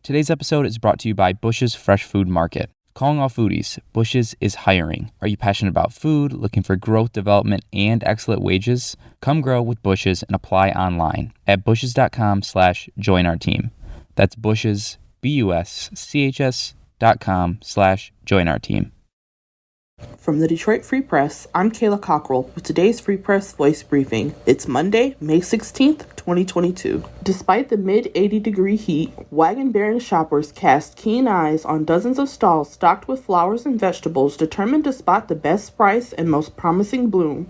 Today's episode is brought to you by Bush's Fresh Food Market. Calling all foodies, Bush's is hiring. Are you passionate about food, looking for growth, development, and excellent wages? Come grow with Bush's and apply online at bushes.com/join our team. That's Bush's, BUSCHS.com/join our team. From the Detroit Free Press, I'm Kayla Cockrell with today's Free Press Voice Briefing. It's Monday, May 16th, 2022. Despite the mid-80-degree heat, wagon-bearing shoppers cast keen eyes on dozens of stalls stocked with flowers and vegetables, determined to spot the best price and most promising bloom.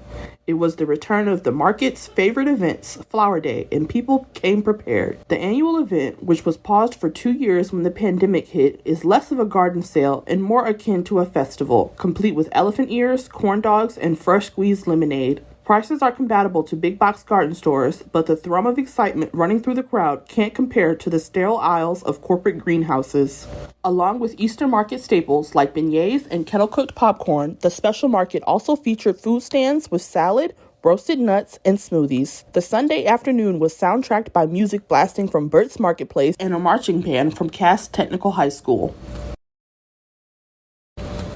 It was the return of the market's favorite events, Flower Day, and people came prepared. The annual event, which was paused for 2 years when the pandemic hit, is less of a garden sale and more akin to a festival, complete with elephant ears, corn dogs, and fresh squeezed lemonade. Prices are compatible to big box garden stores, but the thrum of excitement running through the crowd can't compare to the sterile aisles of corporate greenhouses. Along with Easter market staples like beignets and kettle-cooked popcorn, the special market also featured food stands with salad, roasted nuts, and smoothies. The Sunday afternoon was soundtracked by music blasting from Burt's Marketplace and a marching band from Cass Technical High School.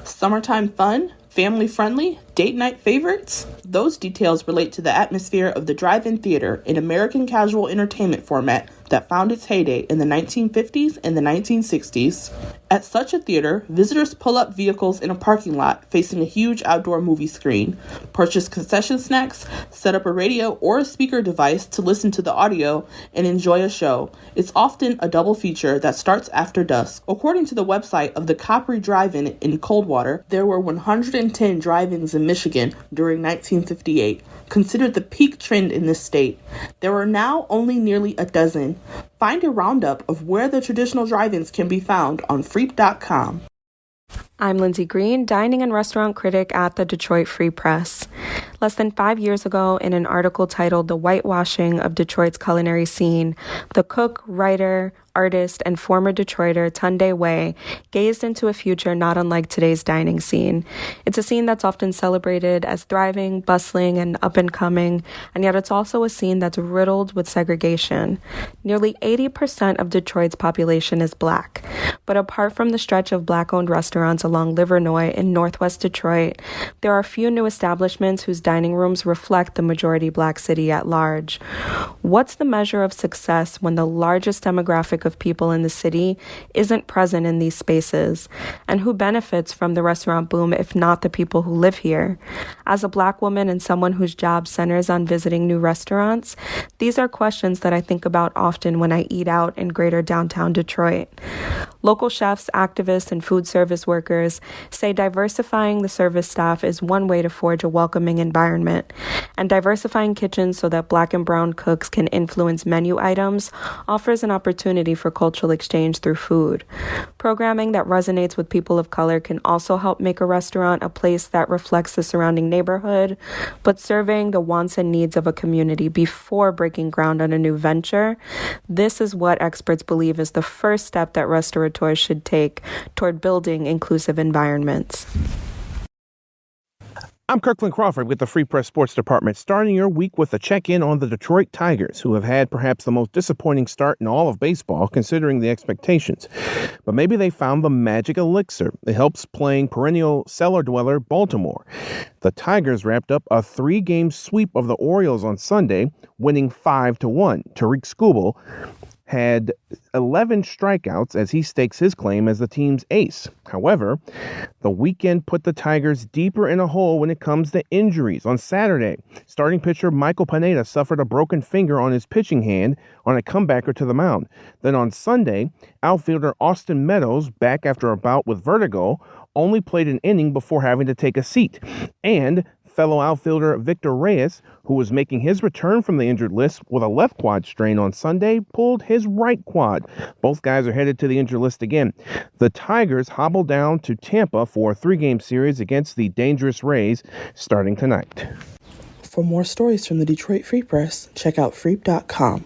Summertime fun? Family-friendly? Date night favorites? Those details relate to the atmosphere of the drive-in theater, an American casual entertainment format that found its heyday in the 1950s and the 1960s. At such a theater, visitors pull up vehicles in a parking lot facing a huge outdoor movie screen, purchase concession snacks, set up a radio or a speaker device to listen to the audio, and enjoy a show. It's often a double feature that starts after dusk. According to the website of the Coppery Drive-In in Coldwater, there were 110 drive-ins in Michigan during 1958, considered the peak trend in this state. There are now only nearly a dozen. Find a roundup of where the traditional drive-ins can be found on freep.com. I'm Lindsay Green, dining and restaurant critic at the Detroit Free Press. Less than 5 years ago, in an article titled The Whitewashing of Detroit's Culinary Scene, the cook, writer, artist, and former Detroiter Tunde Way gazed into a future not unlike today's dining scene. It's a scene that's often celebrated as thriving, bustling, and up-and-coming, and yet it's also a scene that's riddled with segregation. Nearly 80% of Detroit's population is Black, but apart from the stretch of Black-owned restaurants along Livernois in northwest Detroit, there are few new establishments whose dining rooms reflect the majority Black city at large. What's the measure of success when the largest demographic of people in the city isn't present in these spaces? And who benefits from the restaurant boom if not the people who live here? As a Black woman and someone whose job centers on visiting new restaurants, these are questions that I think about often when I eat out in greater downtown Detroit. Local chefs, activists, and food service workers say diversifying the service staff is one way to forge a welcoming environment, and diversifying kitchens so that Black and brown cooks can influence menu items offers an opportunity for cultural exchange through food. Programming that resonates with people of color can also help make a restaurant a place that reflects the surrounding neighborhood, but surveying the wants and needs of a community before breaking ground on a new venture, this is what experts believe is the first step that restaurateurs should take toward building inclusive environments. I'm Kirkland Crawford with the Free Press Sports Department, starting your week with a check-in on the Detroit Tigers, who have had perhaps the most disappointing start in all of baseball, considering the expectations. But maybe they found the magic elixir. It helps playing perennial cellar dweller Baltimore. The Tigers wrapped up a 3-game sweep of the Orioles on Sunday, winning 5-1. Tariq Skubal had 11 strikeouts as he stakes his claim as the team's ace. However, the weekend put the Tigers deeper in a hole when it comes to injuries. On Saturday, starting pitcher Michael Pineda suffered a broken finger on his pitching hand on a comebacker to the mound. Then on Sunday, outfielder Austin Meadows, back after a bout with vertigo, only played an inning before having to take a seat. And fellow outfielder Victor Reyes, who was making his return from the injured list with a left quad strain on Sunday, pulled his right quad. Both guys are headed to the injured list again. The Tigers hobbled down to Tampa for a 3-game series against the dangerous Rays starting tonight. For more stories from the Detroit Free Press, check out freep.com.